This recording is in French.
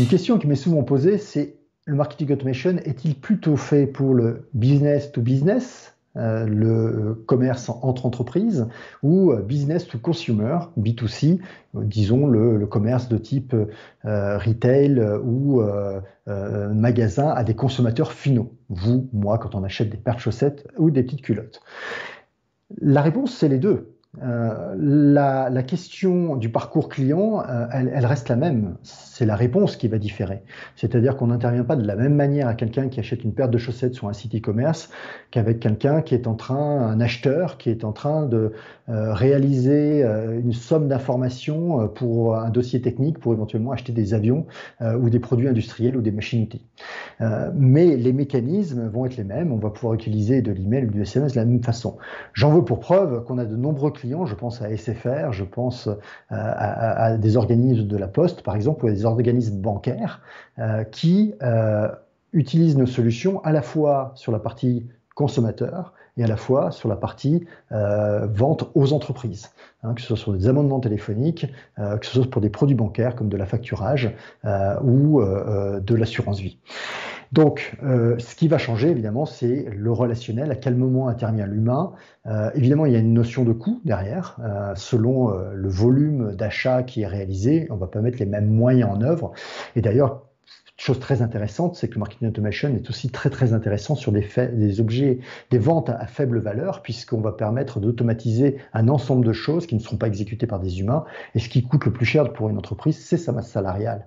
question qui m'est souvent posée, c'est le marketing automation est-il plutôt fait pour le business to business, le commerce entre entreprises, ou business to consumer, B2C, disons le commerce de type retail ou magasin à des consommateurs finaux, vous, moi, quand on achète des paires de chaussettes ou des petites culottes. La réponse, c'est les deux. La question du parcours client, elle reste la même. C'est la réponse qui va différer. C'est-à-dire qu'on n'intervient pas de la même manière à quelqu'un qui achète une paire de chaussettes sur un site e-commerce qu'avec quelqu'un qui est un acheteur, qui est en train de réaliser une somme d'informations pour un dossier technique pour éventuellement acheter des avions ou des produits industriels ou des machines-outils. Mais les mécanismes vont être les mêmes. On va pouvoir utiliser de l'email ou du SMS de la même façon. J'en veux pour preuve qu'on a de nombreux clients, je pense à SFR, je pense à des organismes de la Poste, par exemple, ou à des organismes bancaires qui utilisent nos solutions à la fois sur la partie consommateur et à la fois sur la partie vente aux entreprises, que ce soit sur des abonnements téléphoniques, que ce soit pour des produits bancaires comme de la facturage ou de l'assurance vie. Donc, ce qui va changer, évidemment, c'est le relationnel, à quel moment intervient l'humain. Évidemment, il y a une notion de coût derrière. Selon le volume d'achat qui est réalisé, on ne va pas mettre les mêmes moyens en œuvre. Et d'ailleurs, chose très intéressante, c'est que le marketing automation est aussi très très intéressant sur des objets, des ventes à faible valeur, puisqu'on va permettre d'automatiser un ensemble de choses qui ne seront pas exécutées par des humains. Et ce qui coûte le plus cher pour une entreprise, c'est sa masse salariale.